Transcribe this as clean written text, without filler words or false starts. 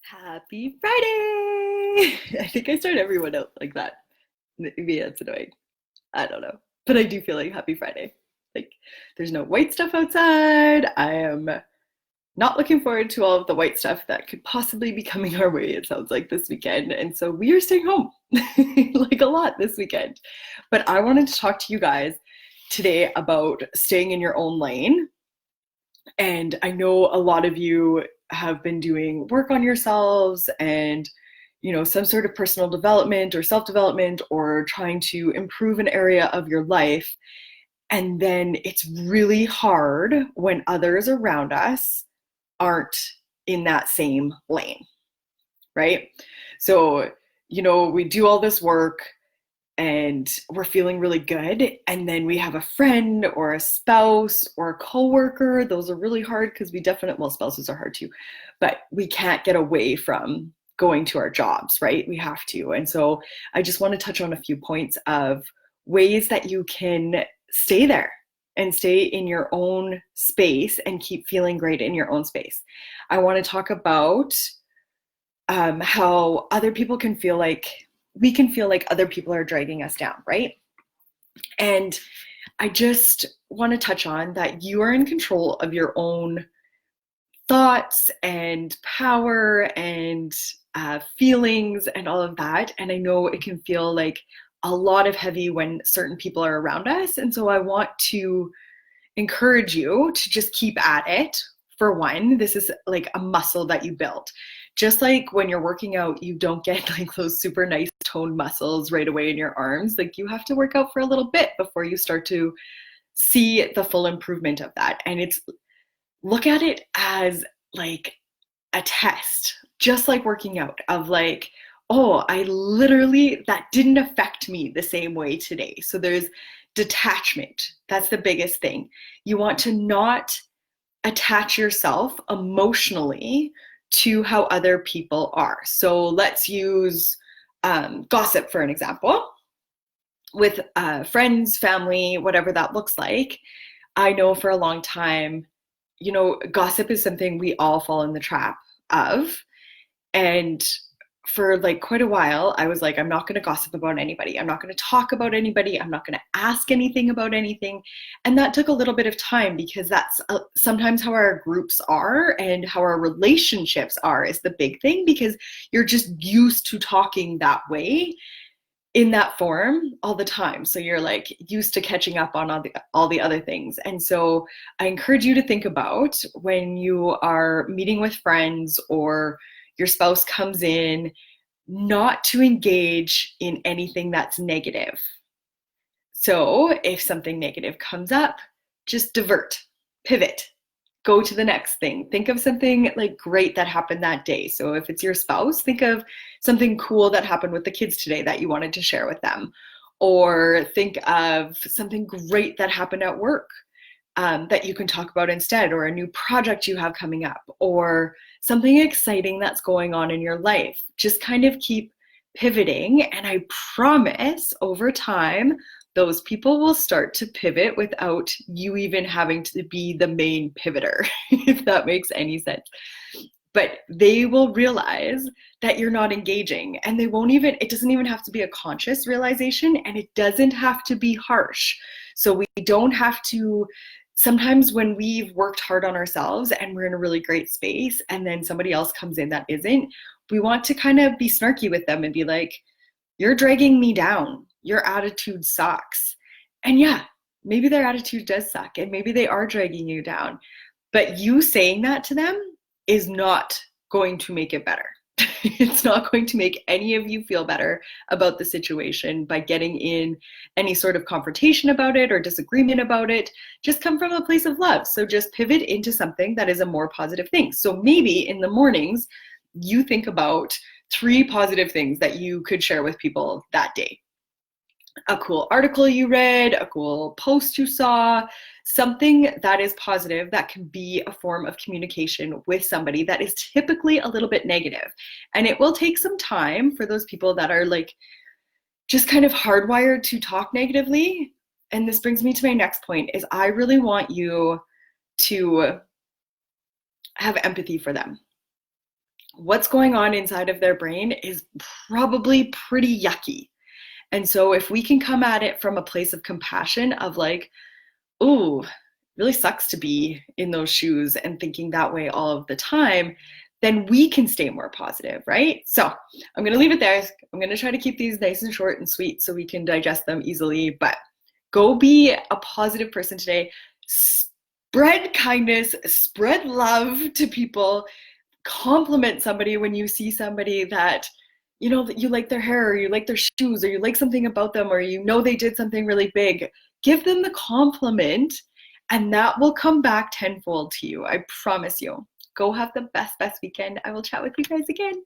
Happy Friday! I think I start everyone out like that. Maybe that's annoying. I don't know. But I do feel like happy Friday. Like, there's no white stuff outside. I am not looking forward to all of the white stuff that could possibly be coming our way, it sounds like, this weekend. And so we are staying home, like a lot this weekend. But I wanted to talk to you guys today about staying in your own lane. And I know a lot of you have been doing work on yourselves and some sort of personal development or self-development or trying to improve an area of your life. And then it's really hard when others around us aren't in that same lane, right? So, we do all this work and we're feeling really good, and then we have a friend or a spouse or a coworker. Those are really hard because spouses are hard too, but we can't get away from going to our jobs, right? We have to. And so I just want to touch on a few points of ways that you can stay there and stay in your own space and keep feeling great in your own space. I want to talk about how other people can feel like we can feel like other people are dragging us down, right? And I just want to touch on that you are in control of your own thoughts and power and feelings and all of that. And I know it can feel like a lot of heavy when certain people are around us. And so I want to encourage you to just keep at it. For one, this is like a muscle that you build. Just like when you're working out, you don't get like those super nice toned muscles right away in your arms. Like you have to work out for a little bit before you start to see the full improvement of that. And look at it as like a test, just like working out, of like, oh, that didn't affect me the same way today. So there's detachment. That's the biggest thing. You want to not attach yourself emotionally to how other people are. So let's use gossip for an example. With friends, family, whatever that looks like, I know for a long time, gossip is something we all fall in the trap of. And for like quite a while, I was like, I'm not going to gossip about anybody. I'm not going to talk about anybody. I'm not going to ask anything about anything. And that took a little bit of time because that's sometimes how our groups are and how our relationships are is the big thing, because you're just used to talking that way in that form all the time. So you're like used to catching up on all the other things. And so I encourage you to think about when you are meeting with friends or your spouse comes in, not to engage in anything that's negative. So if something negative comes up, just divert, pivot, go to the next thing. Think of something like great that happened that day. So if it's your spouse, think of something cool that happened with the kids today that you wanted to share with them. Or think of something great that happened at work that you can talk about instead, or a new project you have coming up, or something exciting that's going on in your life. Just kind of keep pivoting, and I promise over time, those people will start to pivot without you even having to be the main pivoter, if that makes any sense. But they will realize that you're not engaging, and it doesn't even have to be a conscious realization, and it doesn't have to be harsh. So we don't have to. Sometimes when we've worked hard on ourselves and we're in a really great space and then somebody else comes in that isn't, we want to kind of be snarky with them and be like, you're dragging me down. Your attitude sucks. And yeah, maybe their attitude does suck and maybe they are dragging you down. But you saying that to them is not going to make it better. It's not going to make any of you feel better about the situation by getting in any sort of confrontation about it or disagreement about it. Just come from a place of love. So just pivot into something that is a more positive thing. So maybe in the mornings, you think about 3 positive things that you could share with people that day. A cool article you read, a cool post you saw, something that is positive that can be a form of communication with somebody that is typically a little bit negative. And it will take some time for those people that are like just kind of hardwired to talk negatively. And this brings me to my next point is I really want you to have empathy for them. what's going on inside of their brain is probably pretty yucky. And so if we can come at it from a place of compassion of like, ooh, really sucks to be in those shoes and thinking that way all of the time, then we can stay more positive, right? So I'm going to leave it there. I'm going to try to keep these nice and short and sweet so we can digest them easily, but go be a positive person today. Spread kindness, spread love to people, compliment somebody when you see somebody that you know that you like their hair or you like their shoes or you like something about them or you know they did something really big. Give them the compliment and that will come back tenfold to you. I promise you. Go have the best weekend. I will chat with you guys again.